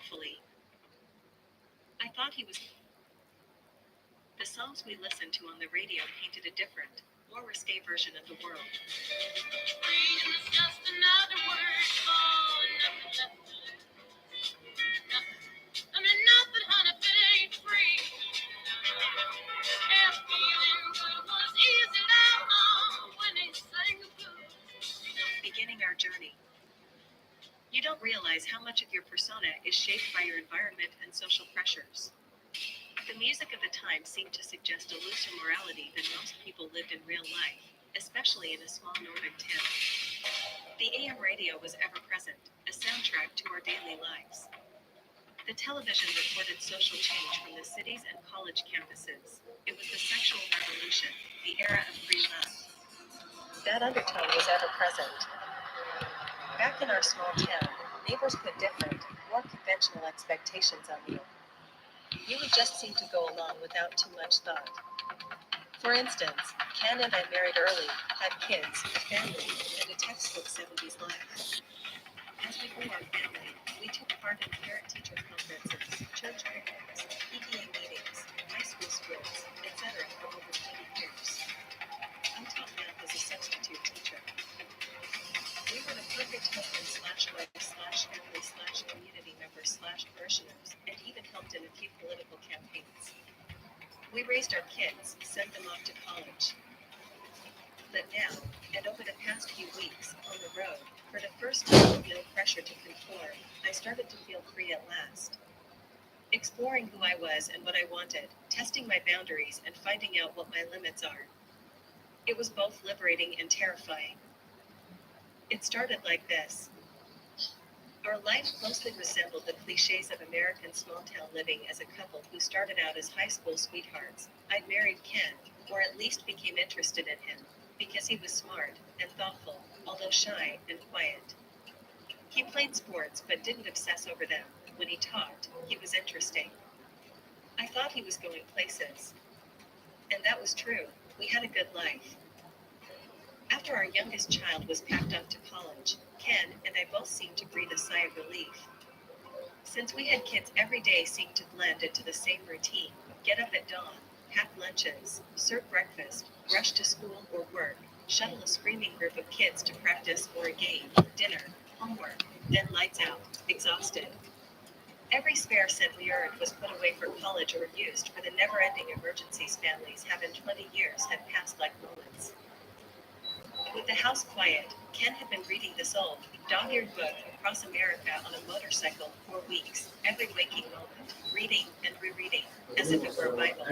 thoughtfully. I thought he was. The songs we listened to on the radio painted a different, more risque version of the world. Freedom is just another word for nothing left to lose. Nothing. I mean, nothing, honey, if it ain't free. And feeling good was easy now when they sang the blues. Beginning our journey. You don't realize how much of your persona is shaped by your environment and social pressures. The music of the time seemed to suggest a looser morality than most people lived in real life, especially in a small northern town. The AM radio was ever present, a soundtrack to our daily lives. The television reported social change from the cities and college campuses. It was the sexual revolution, the era of free love. That undertone was ever present. Back in our small town, neighbors put different, more conventional expectations on you. You would just seem to go along without too much thought. For instance, Ken and I married early, had kids, a family, and a textbook 70s life. As we grew our family, we took part in parent-teacher conferences, church picnics, PTA meetings, high school sports, etc. for over 20 years. I taught math as a substitute teacher. We were the perfect husband/wife/family/community members/parishioners, and even helped in a few political campaigns. We raised our kids, sent them off to college. But now, and over the past few weeks, on the road, for the first time with no pressure to conform, I started to feel free at last. Exploring who I was and what I wanted, testing my boundaries and finding out what my limits are. It was both liberating and terrifying. It started like this. Our life closely resembled the cliches of American small-town living as a couple who started out as high school sweethearts. I'd married Ken, or at least became interested in him, because he was smart and thoughtful, although shy and quiet. He played sports but didn't obsess over them. When he talked, he was interesting. I thought he was going places. And that was true. We had a good life. After our youngest child was packed off to college, Ken and I both seemed to breathe a sigh of relief. Since we had kids, every day seemed to blend into the same routine. Get up at dawn, pack lunches, serve breakfast, rush to school or work, shuttle a screaming group of kids to practice or a game, dinner, homework, then lights out, exhausted. Every spare cent we earned was put away for college or used for the never-ending emergencies families have in 20 years had passed like moments. With the house quiet, Ken had been reading this old, dog-eared book across America on a motorcycle for weeks, every waking moment, reading and rereading, as if it were a Bible.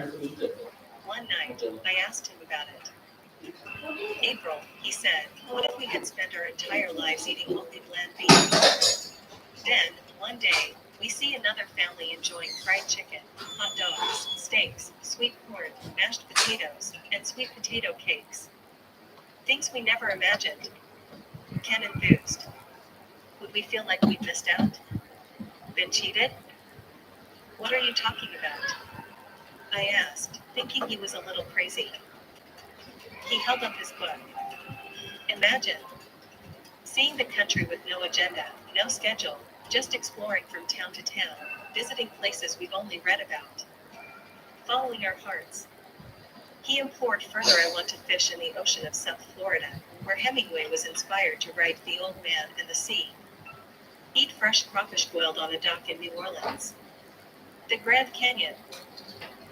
One night, I asked him about it. April, he said, what if we had spent our entire lives eating only bland beans? Then, one day, we see another family enjoying fried chicken, hot dogs, steaks, sweet corn, mashed potatoes, and sweet potato cakes. Things we never imagined. Ken enthused. Would we feel like we'd missed out? Been cheated? What are you talking about? I asked, thinking he was a little crazy. He held up his book. Imagine seeing the country with no agenda, no schedule, just exploring from town to town, visiting places we've only read about, following our hearts. He implored further I want to fish in the ocean of South Florida, where Hemingway was inspired to write The Old Man and the Sea. Eat fresh crawfish boiled on a dock in New Orleans. The Grand Canyon.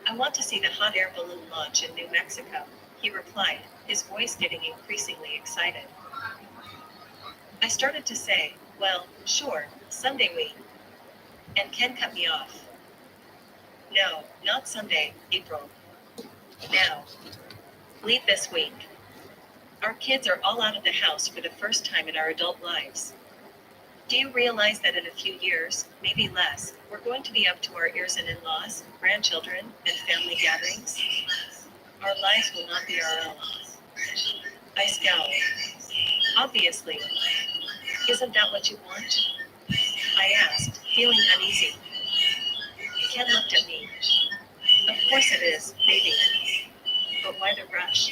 I want to see the hot air balloon launch in New Mexico, he replied, his voice getting increasingly excited. I started to say, well, sure, someday we. And Ken cut me off. No, not someday, April. Now. Leave this week. Our kids are all out of the house for the first time in our adult lives. Do you realize that in a few years, maybe less, we're going to be up to our ears in in-laws, grandchildren, and family gatherings? Our lives will not be our own. I scowled. Obviously. Isn't that what you want? I asked, feeling uneasy. Ken looked at me. Of course it is, baby. But why the rush?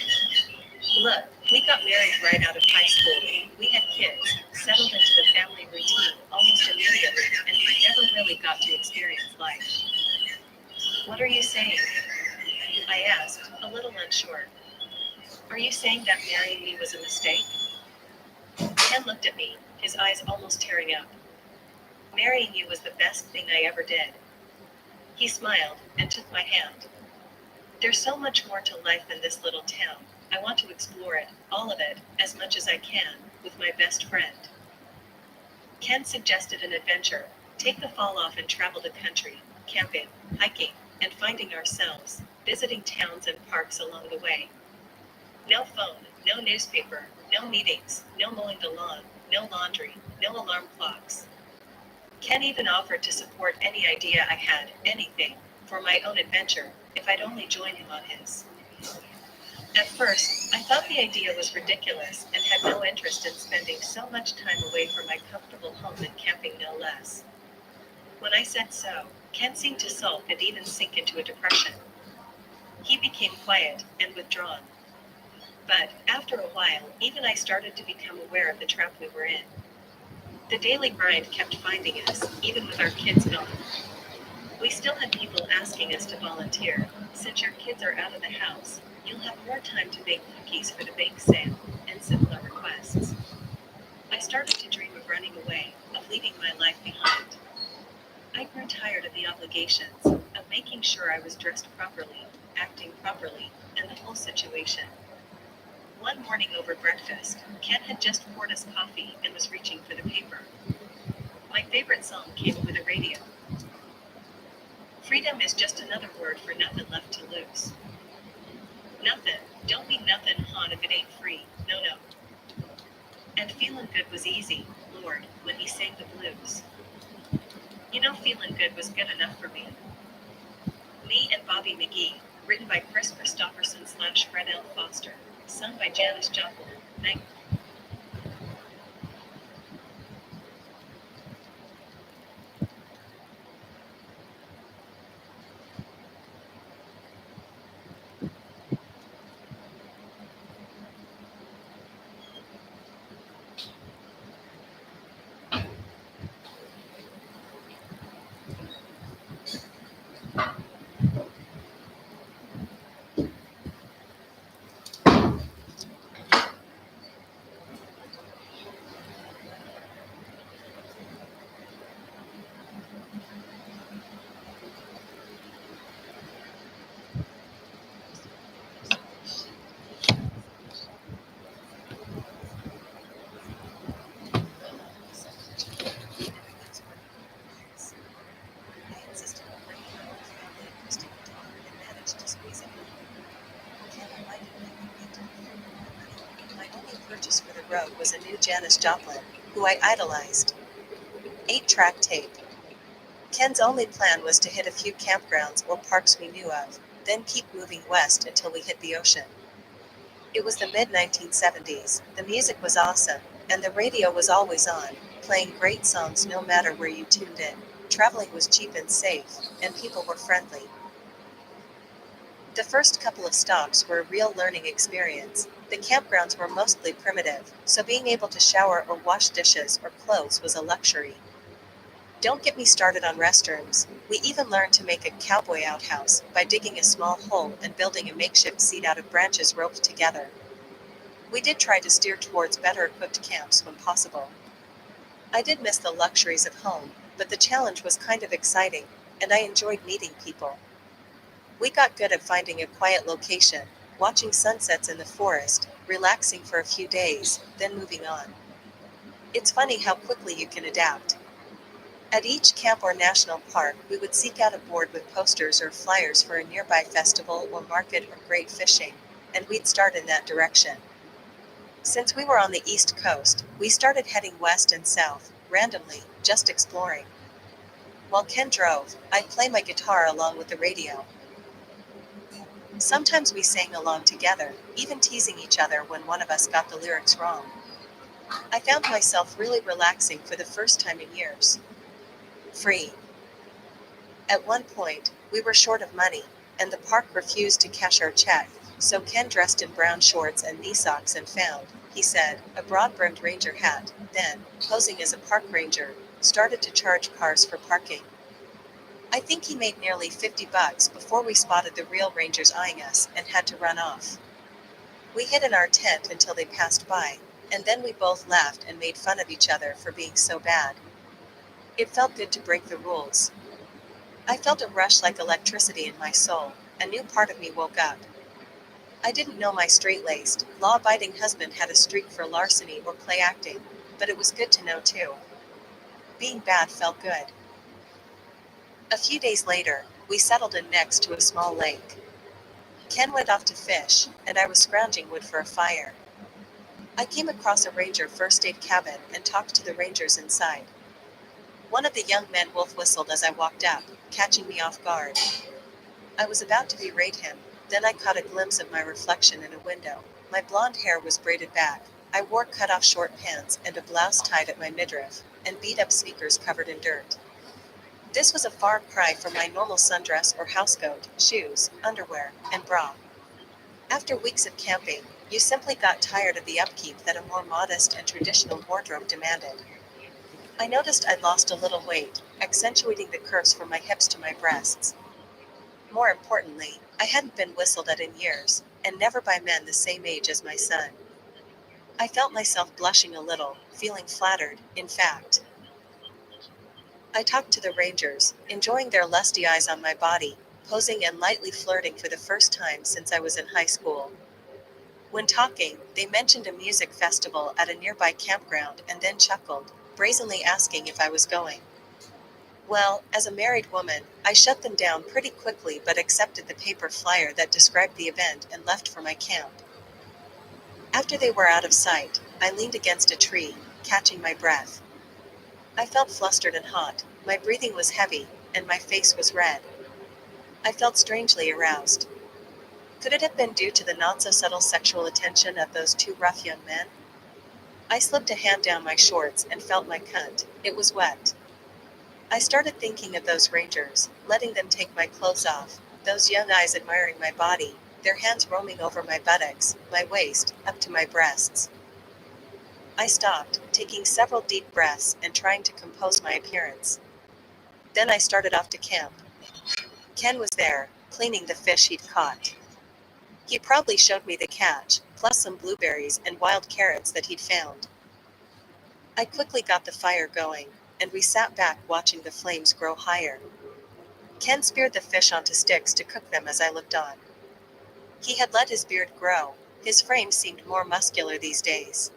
Look, we got married right out of high school. We had kids, settled into the family routine almost immediately, and we never really got to experience life. What are you saying? I asked, a little unsure. Are you saying that marrying me was a mistake? Ken looked at me, his eyes almost tearing up. Marrying you was the best thing I ever did. He smiled and took my hand. There's so much more to life than this little town. I want to explore it, all of it, as much as I can, with my best friend. Ken suggested an adventure. Take the fall off and travel the country, camping, hiking, and finding ourselves, visiting towns and parks along the way. No phone, no newspaper, no meetings, no mowing the lawn, no laundry, no alarm clocks. Ken even offered to support any idea I had, anything, for my own adventure, if I'd only join him on his. At first, I thought the idea was ridiculous and had no interest in spending so much time away from my comfortable home and camping no less. When I said so, Ken seemed to sulk and even sink into a depression. He became quiet and withdrawn. But, after a while, even I started to become aware of the trap we were in. The daily grind kept finding us, even with our kids gone. We still had people asking us to volunteer. Since your kids are out of the house, you'll have more time to bake cookies for the bake sale, and simpler requests. I started to dream of running away, of leaving my life behind. I grew tired of the obligations, of making sure I was dressed properly, acting properly, and the whole situation. One morning over breakfast, Ken had just poured us coffee and was reaching for the paper. My favorite song came over the radio. Freedom is just another word for nothing left to lose. Nothing, don't mean nothing, hon, if it ain't free, no. And feeling good was easy, Lord, when he sang the blues. You know, feeling good was good enough for me. Me and Bobby McGee, written by Chris Christopherson / Fred L. Foster, sung by Janis Joplin. I insisted on bringing my own family acoustic guitar and managed to squeeze it in. Ken invited me to meet. My only purchase for the road was a new Janis Joplin, who I idolized. 8-track tape. Ken's only plan was to hit a few campgrounds or parks we knew of, then keep moving west until we hit the ocean. It was the mid-1970s, the music was awesome, and the radio was always on, playing great songs no matter where you tuned in. Traveling was cheap and safe, and people were friendly. The first couple of stops were a real learning experience. The campgrounds were mostly primitive, so being able to shower or wash dishes or clothes was a luxury. Don't get me started on restrooms. We even learned to make a cowboy outhouse by digging a small hole and building a makeshift seat out of branches roped together. We did try to steer towards better equipped camps when possible. I did miss the luxuries of home, but the challenge was kind of exciting, and I enjoyed meeting people. We got good at finding a quiet location, watching sunsets in the forest, relaxing for a few days, then moving on. It's funny how quickly you can adapt. At each camp or national park, we would seek out a board with posters or flyers for a nearby festival or market or great fishing, and we'd start in that direction. Since we were on the East Coast, we started heading west and south, randomly, just exploring. While Ken drove, I'd play my guitar along with the radio. Sometimes we sang along together, even teasing each other when one of us got the lyrics wrong. I found myself really relaxing for the first time in years. Free. At one point, we were short of money, and the park refused to cash our check, So Ken dressed in brown shorts and knee socks and found, he said, a broad-brimmed ranger hat, then, posing as a park ranger, started to charge cars for parking. I think he made nearly $50 before we spotted the real rangers eyeing us and had to run off. We hid in our tent until they passed by, and then we both laughed and made fun of each other for being so bad. It felt good to break the rules. I felt a rush like electricity in my soul. A new part of me woke up. I didn't know my straight-laced, law-abiding husband had a streak for larceny or play acting, but it was good to know too. Being bad felt good. A few days later, we settled in next to a small lake. Ken went off to fish, and I was scrounging wood for a fire. I came across a ranger first aid cabin and talked to the rangers inside. One of the young men wolf whistled as I walked up, catching me off guard. I was about to berate him, then I caught a glimpse of my reflection in a window. My blonde hair was braided back. I wore cut-off short pants and a blouse tied at my midriff, and beat-up sneakers covered in dirt. This was a far cry from my normal sundress or housecoat, shoes, underwear, and bra. After weeks of camping, you simply got tired of the upkeep that a more modest and traditional wardrobe demanded. I noticed I'd lost a little weight, accentuating the curves from my hips to my breasts. More importantly, I hadn't been whistled at in years, and never by men the same age as my son. I felt myself blushing a little, feeling flattered, in fact. I talked to the rangers, enjoying their lusty eyes on my body, posing and lightly flirting for the first time since I was in high school. When talking, they mentioned a music festival at a nearby campground and then chuckled, brazenly asking if I was going. Well, as a married woman, I shut them down pretty quickly but accepted the paper flyer that described the event and left for my camp. After they were out of sight, I leaned against a tree, catching my breath. I felt flustered and hot, my breathing was heavy, and my face was red. I felt strangely aroused. Could it have been due to the not-so-subtle sexual attention of those two rough young men? I slipped a hand down my shorts and felt my cunt. It was wet. I started thinking of those rangers, letting them take my clothes off, those young eyes admiring my body, their hands roaming over my buttocks, my waist, up to my breasts. I stopped, taking several deep breaths and trying to compose my appearance. Then I started off to camp. Ken was there, cleaning the fish he'd caught. He proudly showed me the catch, plus some blueberries and wild carrots that he'd found. I quickly got the fire going, and we sat back watching the flames grow higher. Ken speared the fish onto sticks to cook them as I looked on. He had let his beard grow. His frame seemed more muscular these days.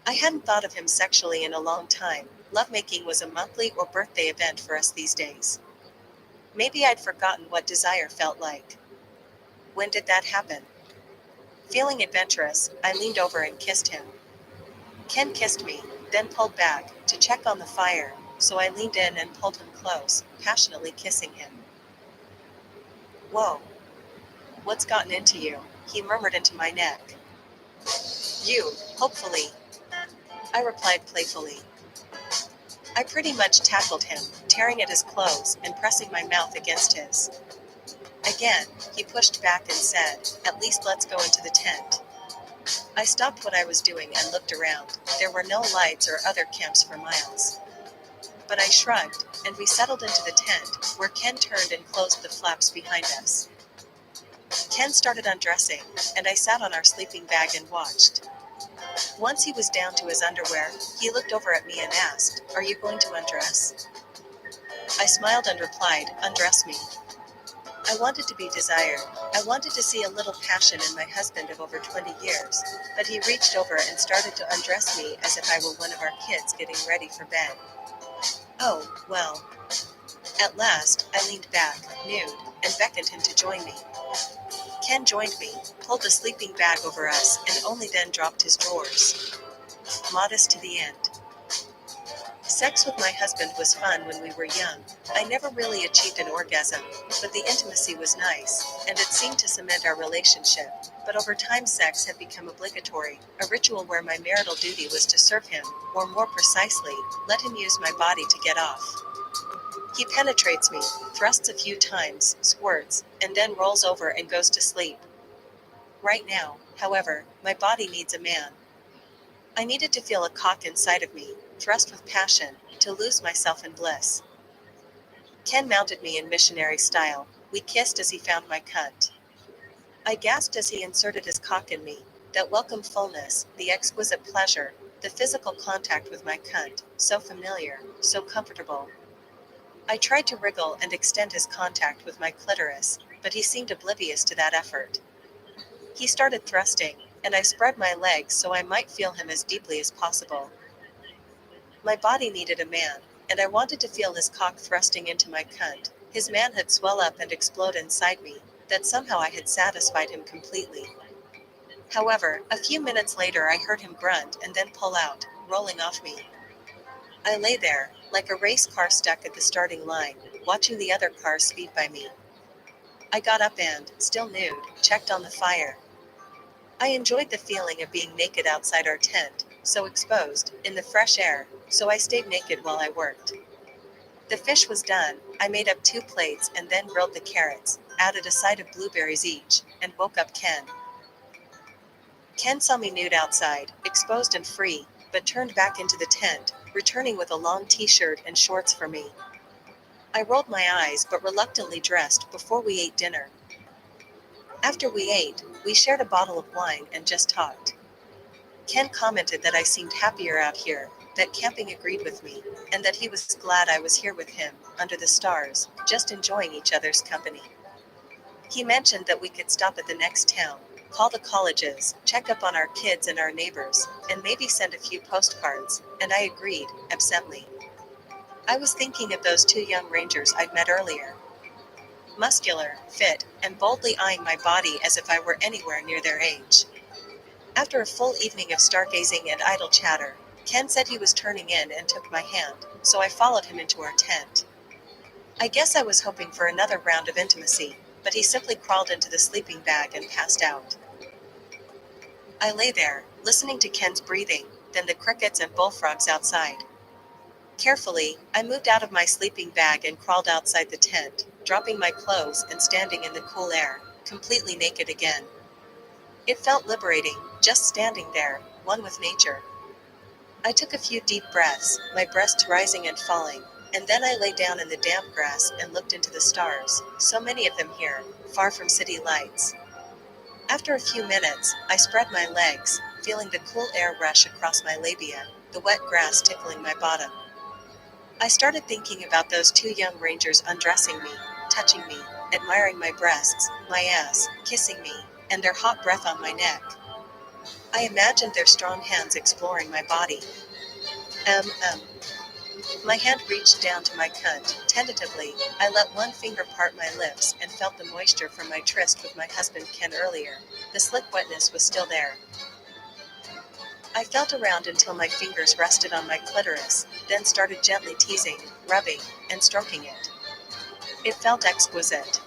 I hadn't thought of him sexually in a long time. Lovemaking was a monthly or birthday event for us these days. Maybe I'd forgotten what desire felt like. When did that happen? Feeling adventurous, I leaned over and kissed him. Ken kissed me, then pulled back, to check on the fire, so I leaned in and pulled him close, passionately kissing him. Whoa. What's gotten into you? He murmured into my neck. You, hopefully. I replied playfully. I pretty much tackled him, tearing at his clothes and pressing my mouth against his. Again, he pushed back and said, "At least let's go into the tent." I stopped what I was doing and looked around. There were no lights or other camps for miles. But I shrugged, and we settled into the tent, where Ken turned and closed the flaps behind us. Ken started undressing, and I sat on our sleeping bag and watched. Once he was down to his underwear, he looked over at me and asked, "Are you going to undress?" I smiled and replied, "Undress me." I wanted to be desired. I wanted to see a little passion in my husband of over 20 years, but he reached over and started to undress me as if I were one of our kids getting ready for bed. Oh, well. At last, I leaned back, nude, and beckoned him to join me. Ken joined me, pulled the sleeping bag over us, and only then dropped his drawers. Modest to the end. Sex with my husband was fun when we were young. I never really achieved an orgasm, but the intimacy was nice, and it seemed to cement our relationship. But over time sex had become obligatory, a ritual where my marital duty was to serve him, or more precisely, let him use my body to get off. He penetrates me, thrusts a few times, squirts, and then rolls over and goes to sleep. Right now, however, my body needs a man. I needed to feel a cock inside of me, thrust with passion, to lose myself in bliss. Ken mounted me in missionary style. We kissed as he found my cunt. I gasped as he inserted his cock in me. That welcome fullness, the exquisite pleasure, the physical contact with my cunt, so familiar, so comfortable. I tried to wriggle and extend his contact with my clitoris, but he seemed oblivious to that effort. He started thrusting, and I spread my legs so I might feel him as deeply as possible. My body needed a man, and I wanted to feel his cock thrusting into my cunt, his manhood swell up and explode inside me, that somehow I had satisfied him completely. However, a few minutes later I heard him grunt and then pull out, rolling off me. I lay there, like a race car stuck at the starting line, watching the other cars speed by me. I got up and, still nude, checked on the fire. I enjoyed the feeling of being naked outside our tent, so exposed, in the fresh air, so I stayed naked while I worked. The fish was done. I made up 2 plates and then grilled the carrots, added a side of blueberries each, and woke up Ken. Ken saw me nude outside, exposed and free, but turned back into the tent, returning with a long t-shirt and shorts for me. I rolled my eyes but reluctantly dressed before we ate dinner. After we ate, we shared a bottle of wine and just talked. Ken commented that I seemed happier out here, that camping agreed with me, and that he was glad I was here with him, under the stars, just enjoying each other's company. He mentioned that we could stop at the next town, call the colleges, check up on our kids and our neighbors, and maybe send a few postcards, and I agreed, absently. I was thinking of those 2 young rangers I'd met earlier. Muscular, fit, and boldly eyeing my body as if I were anywhere near their age. After a full evening of stargazing and idle chatter, Ken said he was turning in and took my hand, so I followed him into our tent. I guess I was hoping for another round of intimacy, but he simply crawled into the sleeping bag and passed out. I lay there, listening to Ken's breathing, then the crickets and bullfrogs outside. Carefully, I moved out of my sleeping bag and crawled outside the tent, dropping my clothes and standing in the cool air, completely naked again. It felt liberating, just standing there, one with nature. I took a few deep breaths, my breasts rising and falling, and then I lay down in the damp grass and looked into the stars, so many of them here, far from city lights. After a few minutes, I spread my legs, feeling the cool air rush across my labia, the wet grass tickling my bottom. I started thinking about those 2 young rangers undressing me, touching me, admiring my breasts, my ass, kissing me, and their hot breath on my neck. I imagined their strong hands exploring my body. Um. My hand reached down to my cunt. Tentatively, I let one finger part my lips and felt the moisture from my tryst with my husband Ken earlier. The slick wetness was still there. I felt around until my fingers rested on my clitoris, then started gently teasing, rubbing, and stroking it. It felt exquisite.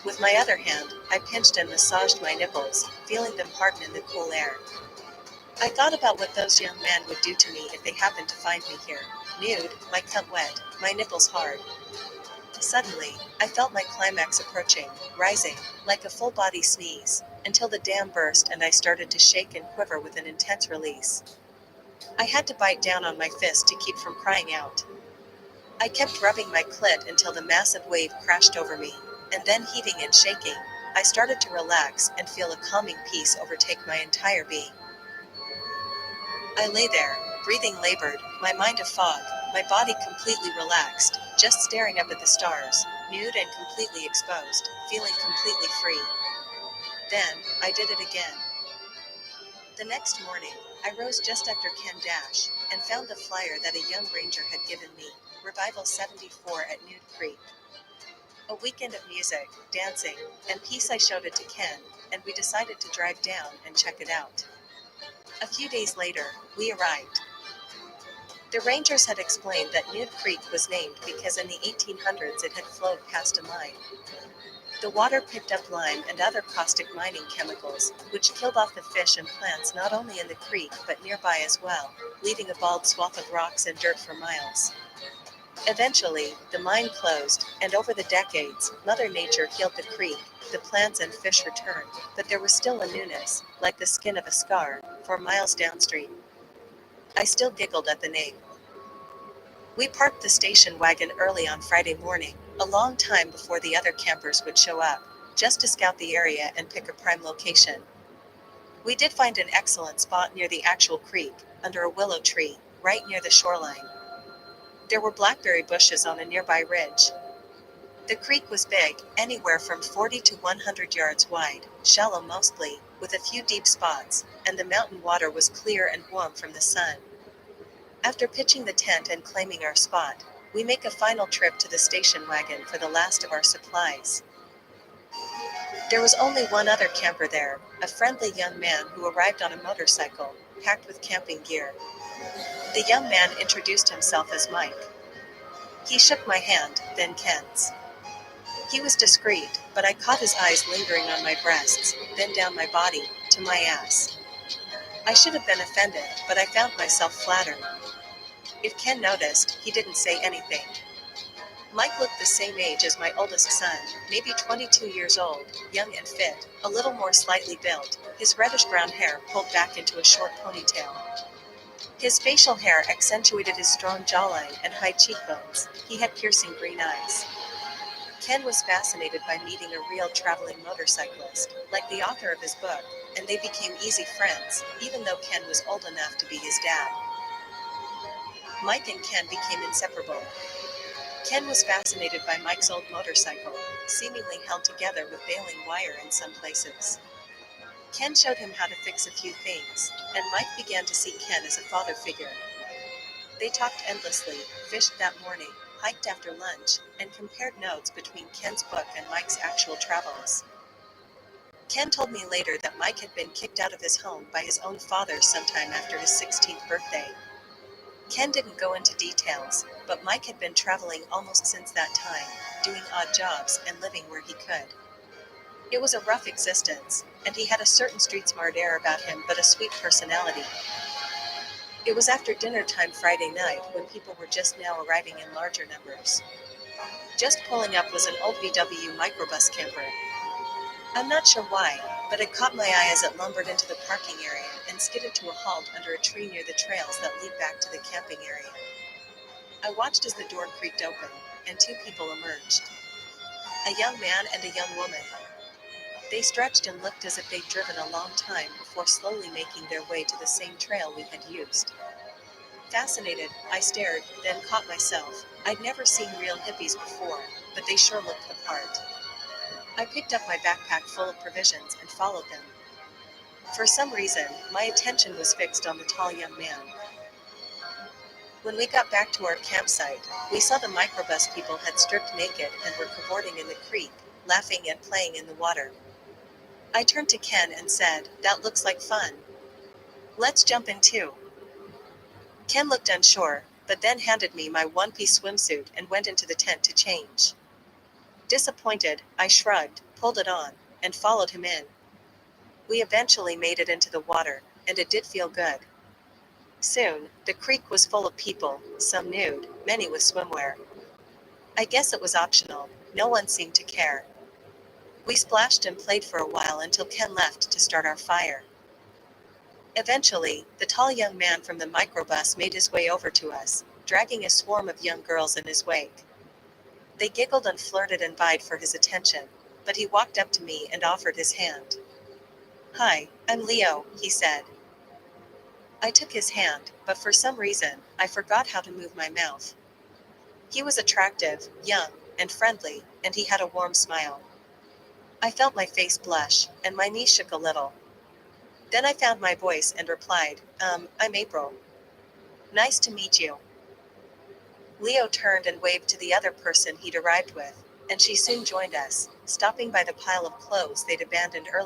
With my other hand, I pinched and massaged my nipples, feeling them harden in the cool air. I thought about what those young men would do to me if they happened to find me here, nude, my cunt wet, my nipples hard. Suddenly, I felt my climax approaching, rising, like a full-body sneeze, until the dam burst and I started to shake and quiver with an intense release. I had to bite down on my fist to keep from crying out. I kept rubbing my clit until the massive wave crashed over me, and then heaving and shaking, I started to relax and feel a calming peace overtake my entire being. I lay there, breathing labored, my mind a fog, my body completely relaxed, just staring up at the stars, nude and completely exposed, feeling completely free. Then, I did it again. The next morning, I rose just after Ken Dash, and found the flyer that a young ranger had given me, Revival 74 at Nude Creek. A weekend of music, dancing, and peace. I showed it to Ken, and we decided to drive down and check it out. A few days later, we arrived. The rangers had explained that Nude Creek was named because in the 1800s it had flowed past a mine. The water picked up lime and other caustic mining chemicals, which killed off the fish and plants not only in the creek but nearby as well, leaving a bald swath of rocks and dirt for miles. Eventually, the mine closed, and over the decades, Mother Nature healed the creek, the plants and fish returned, but there was still a newness, like the skin of a scar, for miles downstream. I still giggled at the name. We parked the station wagon early on Friday morning, a long time before the other campers would show up, just to scout the area and pick a prime location. We did find an excellent spot near the actual creek, under a willow tree, right near the shoreline. There were blackberry bushes on a nearby ridge. The creek was big, anywhere from 40 to 100 yards wide, shallow mostly, with a few deep spots, and the mountain water was clear and warm from the sun. After pitching the tent and claiming our spot, we make a final trip to the station wagon for the last of our supplies. There was only one other camper there, a friendly young man who arrived on a motorcycle, packed with camping gear. The young man introduced himself as Mike. He shook my hand, then Ken's. He was discreet, but I caught his eyes lingering on my breasts, then down my body, to my ass. I should have been offended, but I found myself flattered. If Ken noticed, he didn't say anything. Mike looked the same age as my oldest son, maybe 22 years old, young and fit, a little more slightly built, his reddish-brown hair pulled back into a short ponytail. His facial hair accentuated his strong jawline and high cheekbones. He had piercing green eyes. Ken was fascinated by meeting a real traveling motorcyclist, like the author of his book, and they became easy friends, even though Ken was old enough to be his dad. Mike and Ken became inseparable. Ken was fascinated by Mike's old motorcycle, seemingly held together with baling wire in some places. Ken showed him how to fix a few things, and Mike began to see Ken as a father figure. They talked endlessly, fished that morning, hiked after lunch, and compared notes between Ken's book and Mike's actual travels. Ken told me later that Mike had been kicked out of his home by his own father sometime after his 16th birthday. Ken didn't go into details, but Mike had been traveling almost since that time, doing odd jobs and living where he could. It was a rough existence, and he had a certain street-smart air about him but a sweet personality. It was after dinner time Friday night when people were just now arriving in larger numbers. Just pulling up was an old VW microbus camper. I'm not sure why, but it caught my eye as it lumbered into the parking area and skidded to a halt under a tree near the trails that lead back to the camping area. I watched as the door creaked open, and two people emerged. A young man and a young woman. They stretched and looked as if they'd driven a long time before slowly making their way to the same trail we had used. Fascinated, I stared, then caught myself. I'd never seen real hippies before, but they sure looked the part. I picked up my backpack full of provisions and followed them. For some reason, my attention was fixed on the tall young man. When we got back to our campsite, we saw the microbus people had stripped naked and were cavorting in the creek, laughing and playing in the water. I turned to Ken and said, "That looks like fun. Let's jump in too." Ken looked unsure, but then handed me my one-piece swimsuit and went into the tent to change. Disappointed, I shrugged, pulled it on, and followed him in. We eventually made it into the water, and it did feel good. Soon, the creek was full of people, some nude, many with swimwear. I guess it was optional, no one seemed to care. We splashed and played for a while until Ken left to start our fire. Eventually, the tall young man from the microbus made his way over to us, dragging a swarm of young girls in his wake. They giggled and flirted and vied for his attention, but he walked up to me and offered his hand. "Hi, I'm Leo," he said. I took his hand, but for some reason, I forgot how to move my mouth. He was attractive, young, and friendly, and he had a warm smile. I felt my face blush, and my knees shook a little. Then I found my voice and replied, I'm April. Nice to meet you." Leo turned and waved to the other person he'd arrived with, and she soon joined us, stopping by the pile of clothes they'd abandoned earlier.